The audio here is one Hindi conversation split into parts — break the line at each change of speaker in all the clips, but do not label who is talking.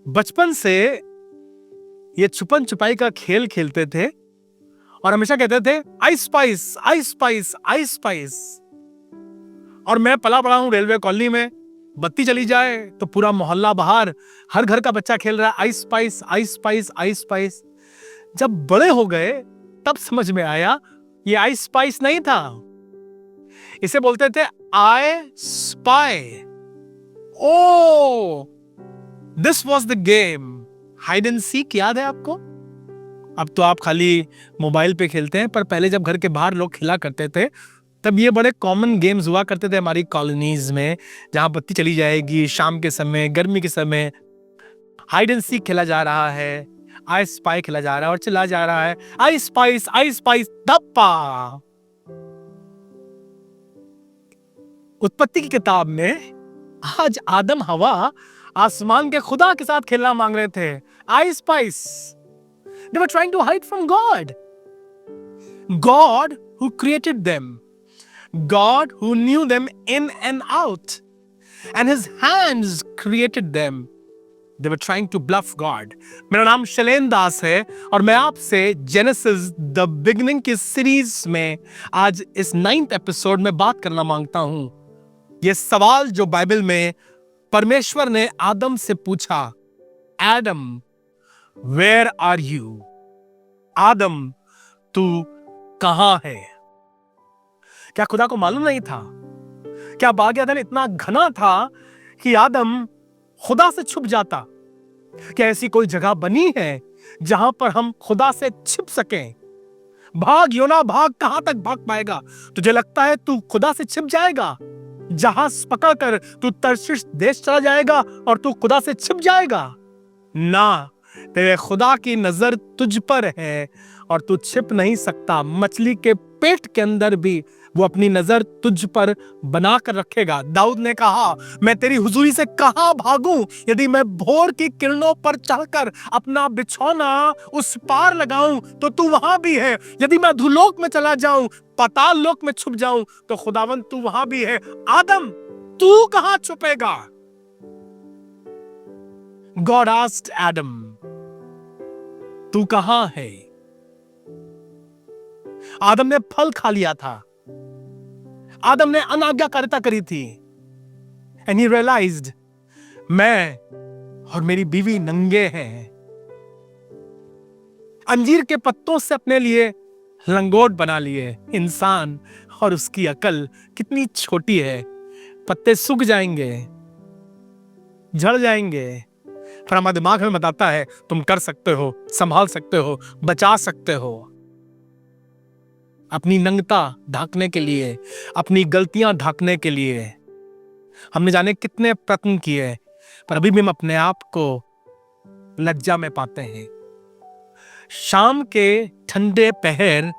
बचपन से ये छुपन छुपाई का खेल खेलते थे और हमेशा कहते थे आई स्पाइस आई स्पाइस आई स्पाइस। और मैं पला पड़ा हूं रेलवे कॉलोनी में, बत्ती चली जाए तो पूरा मोहल्ला बाहर, हर घर का बच्चा खेल रहा है आई स्पाइस आई स्पाइस आई स्पाइस। जब बड़े हो गए तब समझ में आया ये आई स्पाइस नहीं था, इसे बोलते थे I spy. Oh this was the game hide and seek. याद है आपको? अब तो आप खाली मोबाइल पे खेलते हैं, पर पहले जब घर के बाहर लोग खेला करते थे तब ये बड़े कॉमन गेम्स हुआ करते थे हमारी कॉलोनीज में, जहां बत्ती चली जाएगी शाम के समय, गर्मी के समय हाइड एंड सीक खेला जा रहा है, आई स्पाई खेला जा रहा है और चिल्ला जा रहा है आई स्पाइस धप्पा। उत्पत्ति की किताब में आज आदम हवा आसमान के खुदा के साथ खेलना मांग रहे थे आई spice. They were trying to hide from God. God who created them. God who knew them in and out. And his hands created them. They were trying to bluff God. मेरा नाम शैलेन दास है और मैं आपसे जेनेसिस द बिगिनिंग की सीरीज में आज इस 9th एपिसोड में बात करना मांगता हूं। यह सवाल जो बाइबल में परमेश्वर ने आदम से पूछा, एडम वेयर आर यू? आदम तू कहां है? क्या खुदा को मालूम नहीं था? क्या बाग एदन इतना घना था कि आदम खुदा से छुप जाता? क्या ऐसी कोई जगह बनी है जहां पर हम खुदा से छिप सकें? भाग योना भाग, कहां तक भाग पाएगा? तुझे लगता है तू खुदा से छिप जाएगा? जहाज पकड़कर तू तर्शीश देश चला जाएगा और तू खुदा से छिप जाएगा? ना, तेरे खुदा की नजर तुझ पर है और तू छिप नहीं सकता। मछली के पेट के अंदर भी वो अपनी नजर तुझ पर बनाकर रखेगा। दाऊद ने कहा, मैं तेरी हुजूरी से कहां भागूं? यदि मैं भोर की किरणों पर चढ़कर अपना बिछौना उस पार लगाऊं तो तू वहां भी है। यदि मैं धुलोक में चला जाऊं, पाताल लोक में छुप जाऊं तो खुदावन तू वहां भी है। आदम तू कहां छुपेगा? God asked Adam, तू कहां है? आदम ने फल खा लिया था, आदम ने अनाज्ञाकारिता करी थी। And he realized, मैं और मेरी बीवी नंगे हैं। अंजीर के पत्तों से अपने लिए लंगोट बना लिए। इंसान और उसकी अकल कितनी छोटी है। पत्ते सूख जाएंगे, झड़ जाएंगे, पर हमारे दिमाग में बताता है तुम कर सकते हो, संभाल सकते हो, बचा सकते हो। अपनी नंगता ढांकने के लिए, अपनी गलतियां ढांकने के लिए हमने जाने कितने प्रयत्न किए, पर अभी भी हम अपने आप को लज्जा में पाते हैं। शाम के ठंडे पहर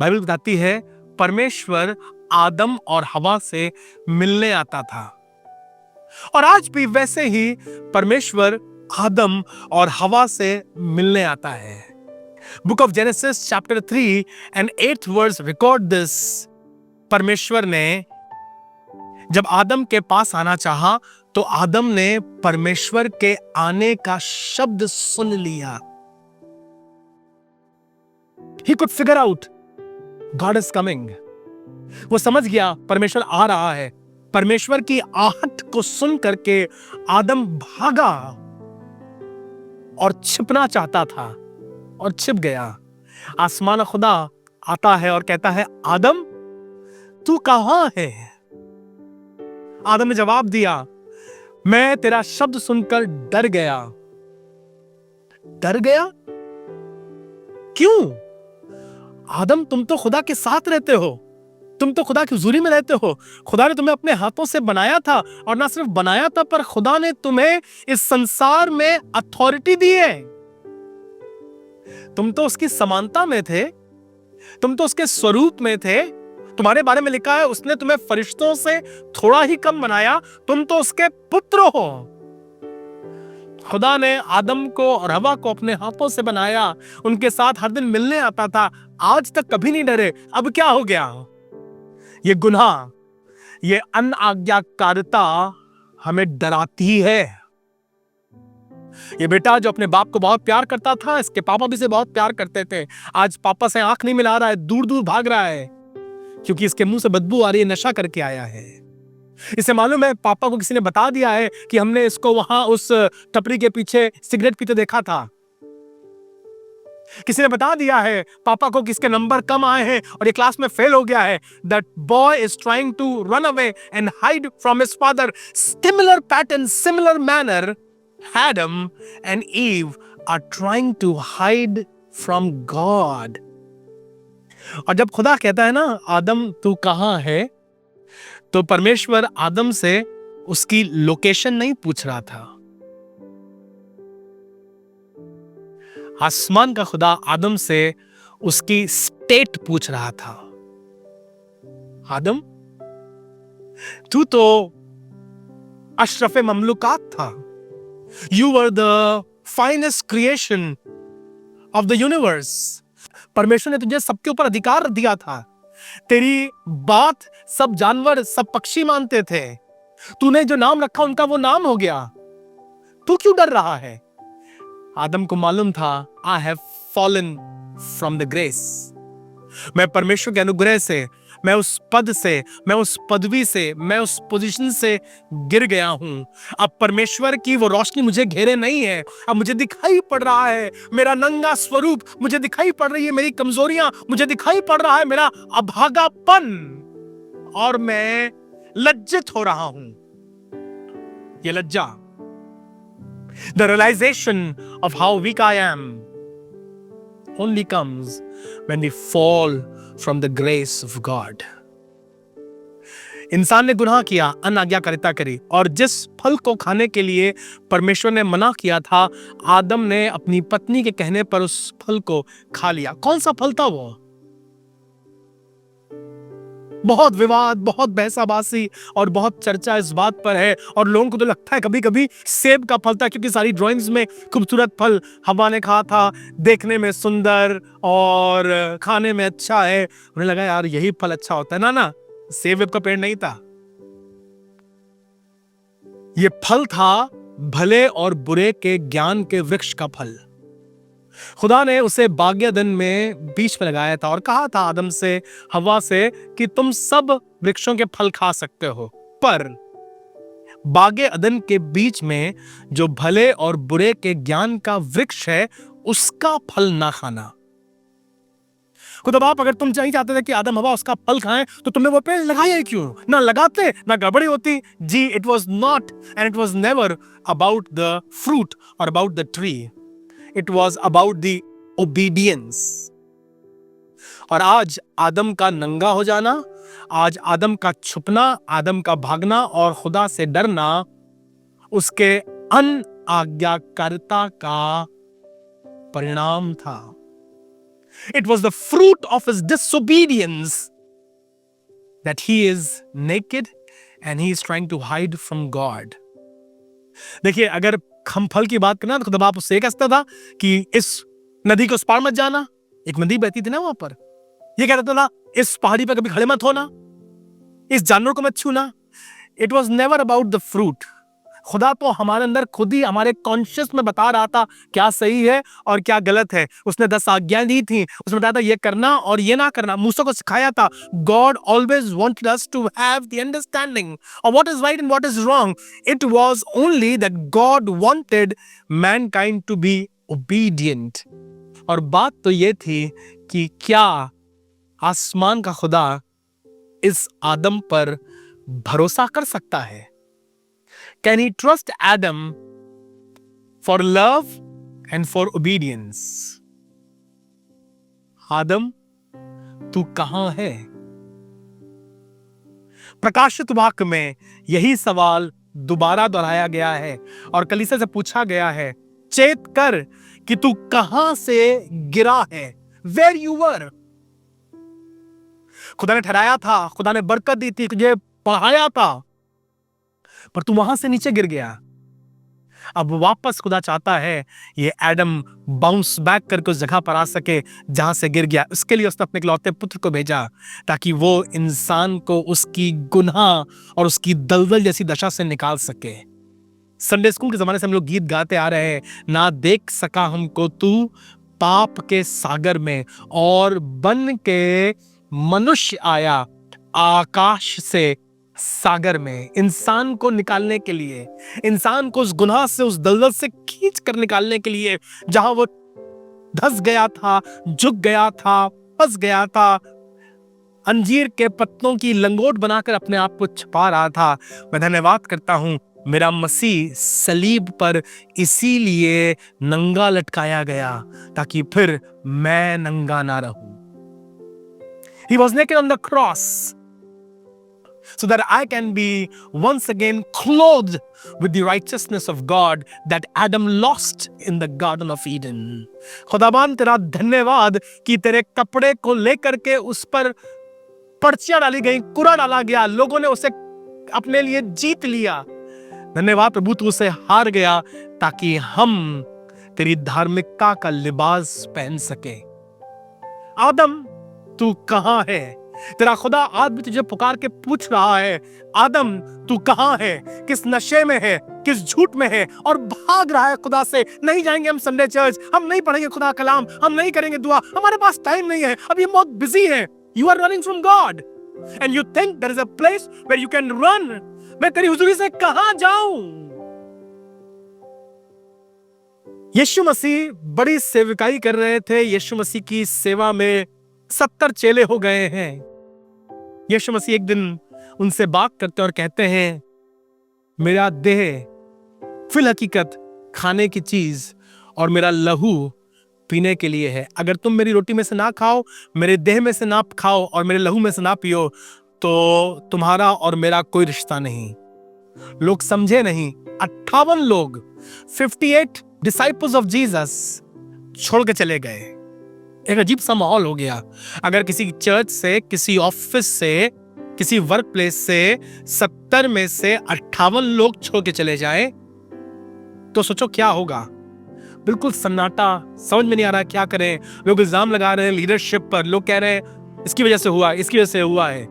बाइबल बताती है परमेश्वर आदम और हवा से मिलने आता था, और आज भी वैसे ही परमेश्वर आदम और हवा से मिलने आता है। Book of Genesis chapter 3 and 8th verse record this. परमेश्वर ने जब आदम के पास आना चाहा तो आदम ने परमेश्वर के आने का शब्द सुन लिया। He could figure out God is coming. वो समझ गया परमेश्वर आ रहा है। परमेश्वर की आहट को सुन करके आदम भागा और छिपना चाहता था और छिप गया। आसमान खुदा आता है और कहता है, आदम तू कहां है? आदम ने जवाब दिया, मैं तेरा शब्द सुनकर डर गया। डर गया? क्यों? आदम तुम तो खुदा के साथ रहते हो, तुम तो खुदा की हुजूरी में रहते हो। खुदा ने तुम्हें अपने हाथों से बनाया था, और ना सिर्फ बनाया था पर खुदा ने तुम्हें इस संसार में अथॉरिटी दी है। तुम तो उसकी समानता में थे, तुम तो उसके स्वरूप में थे। तुम्हारे बारे में लिखा है उसने तुम्हें फरिश्तों से थोड़ा ही कम बनाया, तुम तो उसके पुत्र हो। खुदा ने आदम को और हवा को अपने हाथों से बनाया, उनके साथ हर दिन मिलने आता था। आज तक कभी नहीं डरे। अब क्या हो गया? ये गुनाह, ये अनाज्ञाकारिता हमें डराती है। ये बेटा जो अपने बाप को बहुत प्यार करता था, इसके पापा भी से बहुत प्यार करते थे, आज पापा से आंख नहीं मिला रहा है, दूर दूर भाग रहा है क्योंकि इसके मुंह से बदबू आ रही है, नशा करके आया है। इसे मालूम है पापा को किसी ने बता दिया है कि हमने इसको वहां उस टपरी के पीछे सिगरेट पीते देखा था। किसी ने बता दिया है पापा को कि इसके नंबर कम आए हैं और ये क्लास में फेल हो गया है। That boy is trying to run away and hide from his father. Similar pattern, similar manner, Adam and Eve are trying to hide from God. और जब खुदा कहता है ना आदम तू कहां है, तो परमेश्वर आदम से उसकी लोकेशन नहीं पूछ रहा था। आसमान का खुदा आदम से उसकी स्टेट पूछ रहा था। आदम तू तो अशरफ ममलुकात था, you were the finest creation of the universe. परमेश्वर ने तुझे सबके ऊपर अधिकार दिया था, तेरी बात सब जानवर सब पक्षी मानते थे, तूने जो नाम रखा उनका वो नाम हो गया, तू क्यों डर रहा है? आदम को मालूम था I have fallen from the grace. मैं परमेश्वर के अनुग्रह से, मैं उस पद से, मैं उस पदवी से, मैं उस पोजीशन से गिर गया हूं। अब परमेश्वर की वो रोशनी मुझे घेरे नहीं है। अब मुझे दिखाई पड़ रहा है मेरा नंगा स्वरूप, मुझे दिखाई पड़ रही है मेरी कमजोरियां, मुझे दिखाई पड़ रहा है मेरा अभागापन, और मैं लज्जित हो रहा हूं। ये लज्जा, the realization of how weak I am, only comes when we fall from the grace of God. इंसान ने गुनाह किया, अनाज्ञाकारिता करी, और जिस फल को खाने के लिए परमेश्वर ने मना किया था, आदम ने अपनी पत्नी के कहने पर उस फल को खा लिया। कौन सा फल था वो? बहुत विवाद, बहुत बहसाबासी और बहुत चर्चा इस बात पर है, और लोगों को तो लगता है कभी कभी सेब का फल था, क्योंकि सारी ड्राइंग्स में खूबसूरत फल हवा ने कहा था, देखने में सुंदर और खाने में अच्छा है। उन्हें लगा यार यही फल अच्छा होता है ना। ना, सेब का पेड़ नहीं था, ये फल था भले और बुरे के ज्ञान के वृक्ष का फल। खुदा ने उसे बाग-ए-अदन में बीच में लगाया था और कहा था आदम से, हवा से, कि तुम सब वृक्षों के फल खा सकते हो, पर बाग-ए-अदन के बीच में जो भले और बुरे के ज्ञान का वृक्ष है उसका फल ना खाना। खुदा बाप अगर तुम नहीं चाहते थे कि आदम हवा उसका फल खाएं, तो तुमने वो पेड़ लगाया क्यों? ना लगाते ना गड़बड़ी होती जी। It was not and it was never about the fruit or about the tree, It was about the obedience. और आज आदम का नंगा हो जाना, आज आदम का छुपना, आदम का भागना और खुदा से डरना उसके अनाज्ञाकारिता का परिणाम था। It was the fruit of his disobedience that he is naked and he is trying to hide from God. देखिए, अगर हम फल की बात करना तो खुदा बाप उससे कहता था कि इस नदी को उस पार मत जाना। एक नदी बहती थी ना वहां पर, ये कहता था इस पहाड़ी पर कभी खड़े मत होना, इस जानवर को मत छूना। It was never about the fruit. खुदा तो हमारे अंदर खुद ही हमारे कॉन्शियस में बता रहा था क्या सही है और क्या गलत है। उसने 10 आज्ञाएं दी थी, उसने बताया था ये करना और ये ना करना, मूसा को सिखाया था। God always wanted us to have the understanding of what is right and what is wrong. It was only that God wanted mankind to be obedient. और बात तो ये थी कि क्या आसमान का खुदा इस आदम पर भरोसा कर सकता है? Can he trust Adam for love and for obedience? आदम तू कहां है? प्रकाशित वाक्य में यही सवाल दोबारा दोहराया गया है और कलीसिया से पूछा गया है, चेत कर कि तू कहां से गिरा है। Where you were? खुदा ने ठहराया था, खुदा ने बरकत दी थी, तुझे पढ़ाया था, पर तू वहां से नीचे गिर गया। अब वापस खुदा चाहता है ये एडम बाउंस बैक करके उस जगह पर आ सके जहां से गिर गया। उसके लिए उसने अपने इकलौते पुत्र को भेजा ताकि वो इंसान को उसकी गुनाह और उसकी दलदल जैसी दशा से निकाल सके। संडे स्कूल के जमाने से हम लोग गीत गाते आ रहे हैं, ना देख सका हमको तू पाप के सागर में, और बन के मनुष्य आया आकाश से सागर में, इंसान को निकालने के लिए, इंसान को उस गुनाह से, उस दलदल से खींच कर निकालने के लिए, जहां वो धस गया था, झुक गया था, फंस गया था, अंजीर के पत्तों की लंगोट बनाकर अपने आप को छुपा रहा था। मैं धन्यवाद करता हूं, मेरा मसीह सलीब पर इसीलिए नंगा लटकाया गया ताकि फिर मैं नंगा ना रहूं। He was naked on the cross so that I can be once again clothed with the righteousness of God that Adam lost in the Garden of Eden. खुदाबान तेरा धन्यवाद कि तेरे कपड़े को लेकर के उस पर पर्चियां डाली गई, कुरा डाला गया, लोगों ने उसे अपने लिए जीत लिया। धन्यवाद प्रभु, तू उसे हार गया ताकि हम तेरी धार्मिकता का लिबास पहन सके। आदम तू कहां है? तेरा खुदा आज भी तुझे पुकार के पूछ रहा है, आदम तू कहां है? किस नशे में है, किस झूठ में है और भाग रहा है खुदा से। नहीं जाएंगे हम संडे चर्च, हम नहीं पढ़ेंगे खुदा कलाम, हम नहीं करेंगे दुआ, हमारे पास टाइम नहीं है, अभी हम बहुत बिजी हैं। You are running from God and you think there is a place where you can run. मैं तेरी हुजूरी से कहां जाऊं? यीशु मसीह बड़ी सेवकाई कर रहे थे। यीशु मसीह की सेवा में 70 चेले हो गए हैं। यीशु मसीह एक दिन उनसे बात करते और कहते हैं, मेरा देह फिल हकीकत खाने की चीज और मेरा लहू पीने के लिए है। अगर तुम मेरी रोटी में से ना खाओ, मेरे देह में से ना खाओ और मेरे लहू में से ना पियो, तो तुम्हारा और मेरा कोई रिश्ता नहीं। लोग समझे नहीं। 58 लोग, 58 डिसाइपल्स ऑफ जीसस छोड़ के चले गए। एक अजीब सा माहौल हो गया। अगर किसी चर्च से, किसी ऑफिस से, किसी वर्क प्लेस से 70 में से 58 लोग छोड़ के चले जाए तो सोचो क्या होगा। बिल्कुल सन्नाटा, समझ में नहीं आ रहा क्या करें। लोग इल्जाम लगा रहे हैं लीडरशिप पर, लोग कह रहे हैं इसकी वजह से हुआ, इसकी वजह से हुआ है।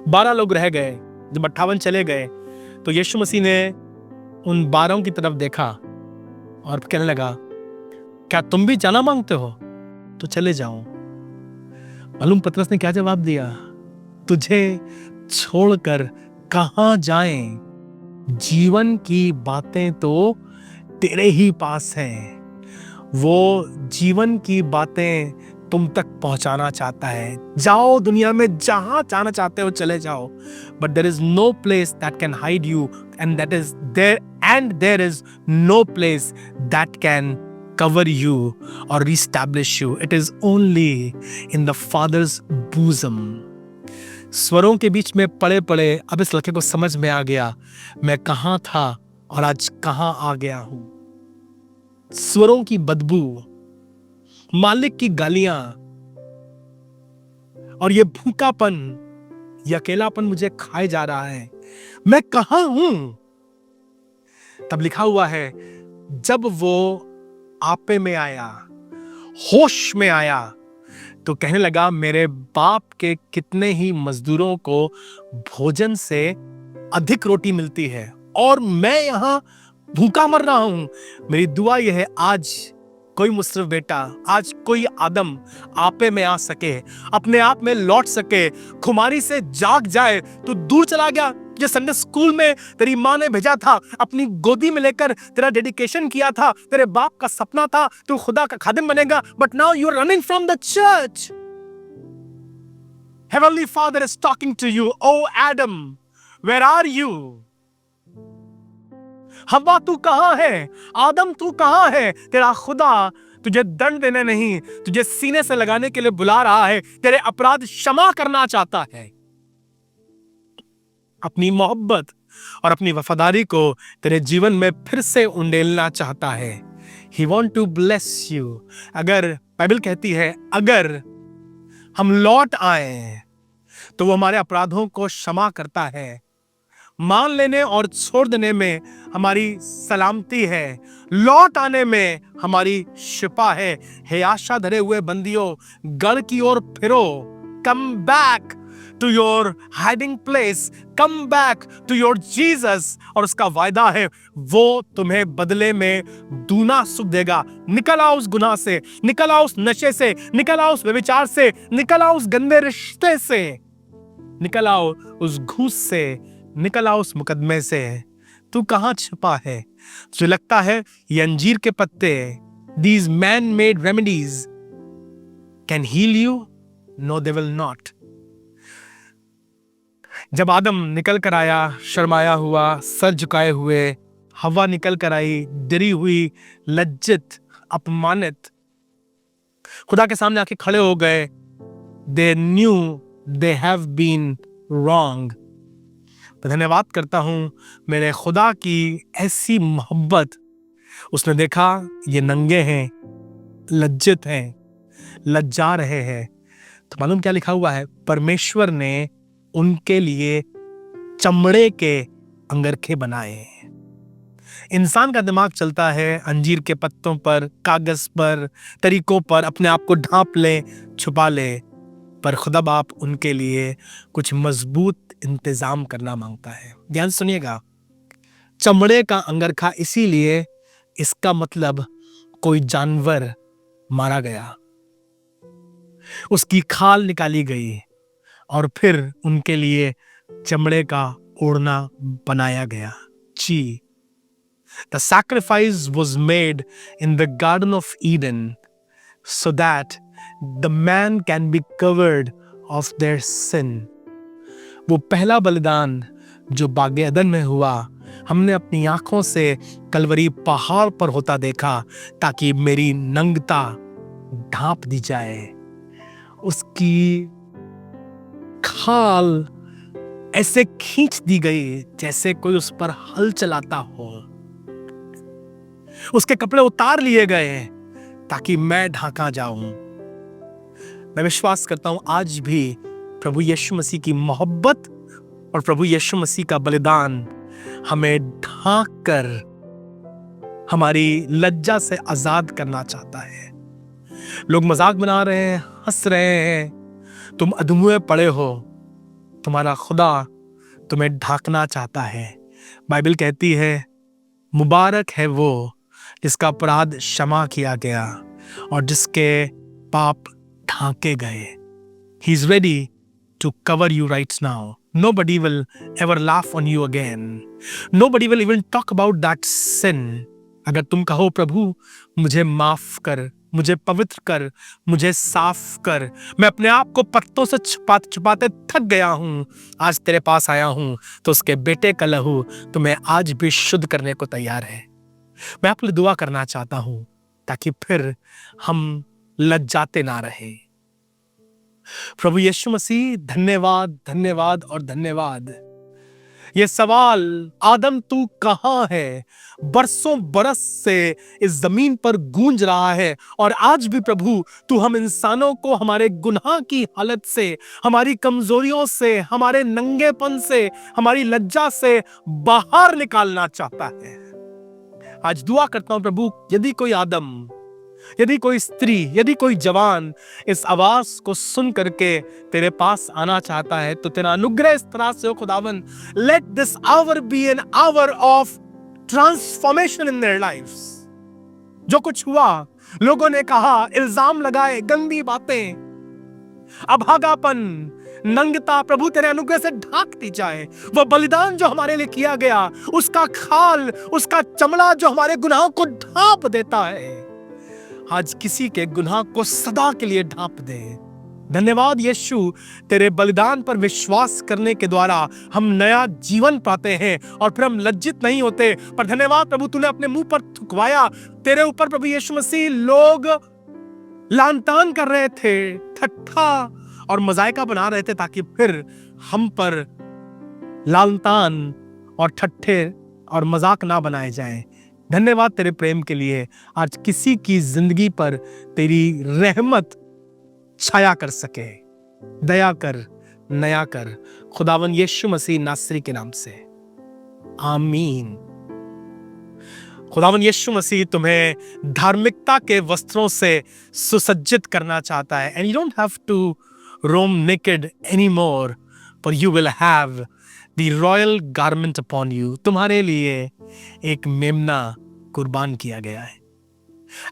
12 लोग रह गए। जब 58 चले गए तो यीशु मसीह ने उन 12 की तरफ देखा और कहने लगा, क्या तुम भी जाना मांगते हो? तो चले जाओ। मालूम पतरस ने क्या जवाब दिया? तुझे छोड़कर कहां जाएं? जीवन की बातें तो तेरे ही पास हैं। वो जीवन की बातें तुम तक पहुंचाना चाहता है। जाओ, दुनिया में जहां जाना चाहते हो चले जाओ, but there is no place that can hide you and that is there, and there is no place that can cover you or reestablish you. It is only in the Father's bosom. स्वरों के बीच में पड़े पड़े अब इस लड़के को समझ में आ गया, मैं कहां था और आज कहां आ गया हूं। स्वरों की बदबू, मालिक की गालियां और ये भूखापन, ये अकेलापन मुझे खाए जा रहा है। मैं कहां हूं? तब लिखा हुआ है, जब वो आपे में आया, होश में आया, तो कहने लगा, मेरे बाप के कितने ही मजदूरों को भोजन से अधिक रोटी मिलती है और मैं यहां भूखा मर रहा हूं। मेरी दुआ यह है, आज कोई मुसरफ बेटा, आज कोई आदम आपे में आ सके, अपने आप में लौट सके, खुमारी से जाग जाए। तो दूर चला गया, जो संडे स्कूल में तेरी माँ ने भेजा था, अपनी गोदी में लेकर तेरा डेडिकेशन किया था, तेरे बाप का सपना था तू खुदा का खादिम बनेगा, but now you are running from the church. Heavenly Father is talking to you, oh Adam, where are you? हवा तू कहां है? आदम तू कहां है? तेरा खुदा तुझे दंड देने नहीं, तुझे सीने से लगाने के लिए बुला रहा है, तेरे अपराध क्षमा करना चाहता है, अपनी मोहब्बत और अपनी वफादारी को तेरे जीवन में फिर से उंडेलना चाहता है। He want to bless you। अगर बाइबल कहती है, अगर हम लौट आए तो वो हमारे अपराधों को क्षमा करता है। मान लेने और छोड़ देने में हमारी सलामती है, लौट आने में हमारी शिफा है। हे आशा धरे हुए बंदियों, गढ़ की ओर फिरो, come back, to your hiding place, come back to your Jesus, और उसका वायदा है वो तुम्हें बदले में दूना सुख देगा। निकल आओ उस गुनाह से, निकल आओ उस नशे से, निकल आओ उस व्यभिचार से, निकल आओ उस गंदे रिश्ते से, निकल आओ उस घूस से, निकल आओ उस मुकदमे से। तू कहां छिपा है? तुझे लगता है ये अंजीर के पत्ते, these man-made remedies can heal you? No, they will not. जब आदम निकल कर आया शर्माया हुआ, सर झुकाए हुए, हवा निकल कर आई डरी हुई, लज्जित, अपमानित, खुदा के सामने आके खड़े हो गए। They knew they have been wrong. मैं धन्यवाद करता हूं मेरे खुदा की ऐसी मोहब्बत। उसने देखा ये नंगे हैं, लज्जित हैं, लज्जा रहे हैं, तो मालूम क्या लिखा हुआ है? परमेश्वर ने उनके लिए चमड़े के अंगरखे बनाए। इंसान का दिमाग चलता है अंजीर के पत्तों पर, कागज पर, तरीकों पर, अपने आप को ढांप ले, छुपा ले, पर खुदा बाप उनके लिए कुछ मजबूत इंतजाम करना मांगता है। ध्यान सुनिएगा, चमड़े का अंगरखा इसीलिए, इसका मतलब कोई जानवर मारा गया, उसकी खाल निकाली गई और फिर उनके लिए चमड़े का ओढ़ना बनाया गया। जी, the sacrifice was made in the Garden of Eden so that the man can be covered of their sin. वो पहला बलिदान जो बागे अदन में हुआ, हमने अपनी आंखों से कलवरी पहाड़ पर होता देखा ताकि मेरी नंगता ढांप दी जाए। उसकी खाल ऐसे खींच दी गई जैसे कोई उस पर हल चलाता हो। उसके कपड़े उतार लिए गए ताकि मैं ढांका जाऊं। मैं विश्वास करता हूं आज भी प्रभु यीशु मसीह की मोहब्बत और प्रभु यीशु मसीह का बलिदान हमें ढांक कर हमारी लज्जा से आजाद करना चाहता है। लोग मजाक बना रहे हैं, हंस रहे हैं, तुम अधमुए पड़े हो, तुम्हारा खुदा तुम्हें ढांकना चाहता है। बाइबल कहती है मुबारक है वो जिसका अपराध क्षमा किया गया और जिसके पाप ढांके गए। He is ready to cover you right now. Nobody will ever laugh on you again. Nobody will even talk about that sin. अगर तुम कहो प्रभु मुझे माफ कर, मुझे पवित्र कर, मुझे साफ कर, मैं अपने आप को पत्तों से छुपाते छुपाते थक गया हूं, आज तेरे पास आया हूं, तो उसके बेटे का लहू तुम्हें आज भी शुद्ध करने को तैयार है। मैं आपके लिए दुआ करना चाहता हूं ताकि फिर हम लज्जाते ना रहे। प्रभु यीशु मसीह, धन्यवाद, धन्यवाद और धन्यवाद। ये सवाल आदम तू कहां है बरसों बरस से इस जमीन पर गूंज रहा है, और आज भी प्रभु तू हम इंसानों को हमारे गुनाह की हालत से, हमारी कमजोरियों से, हमारे नंगेपन से, हमारी लज्जा से बाहर निकालना चाहता है। आज दुआ करता हूं प्रभु, यदि कोई आदम, यदि कोई स्त्री, यदि कोई जवान इस आवाज को सुन करके तेरे पास आना चाहता है, तो तेरा अनुग्रह इस तरह से हो खुदावन, let this hour be an hour of transformation in their lives. जो कुछ हुआ, लोगों ने कहा, इल्जाम लगाए, गंदी बातें, अभागापन, नंगता, प्रभु तेरे अनुग्रह से ढांक दी जाए। वह बलिदान जो हमारे लिए किया गया, उसका खाल, उसका चमड़ा जो हमारे गुनाहों को ढांप देता है, आज किसी के गुनाह को सदा के लिए ढांप दे। धन्यवाद यीशु, तेरे बलिदान पर विश्वास करने के द्वारा हम नया जीवन पाते हैं और फिर हम लज्जित नहीं होते। पर धन्यवाद प्रभु, तूने अपने मुंह पर थुकवाया। तेरे ऊपर प्रभु यीशु मसीह लोग लानतान कर रहे थे, ठट्ठा और मजायका बना रहे थे, ताकि फिर हम पर लानतान और ठट्ठे और मजाक ना बनाए जाएं। धन्यवाद तेरे प्रेम के लिए। आज किसी की जिंदगी पर तेरी रहमत छाया कर सके, दया कर, नया कर, खुदावन यीशु मसीह नासरी के नाम से, आमीन। खुदावन यीशु मसीह तुम्हें धार्मिकता के वस्त्रों से सुसज्जित करना चाहता है। And you don't have to roam naked anymore, for you will have the royal garment upon you. तुम्हारे लिए एक मेमना कुर्बान किया गया है।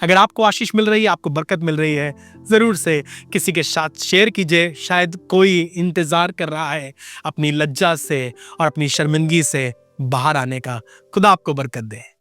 अगर आपको आशीष मिल रही है, आपको बरकत मिल रही है, जरूर से किसी के साथ शेयर कीजिए। शायद कोई इंतजार कर रहा है अपनी लज्जा से और अपनी शर्मिंदगी से बाहर आने का। खुदा आपको बरकत दे।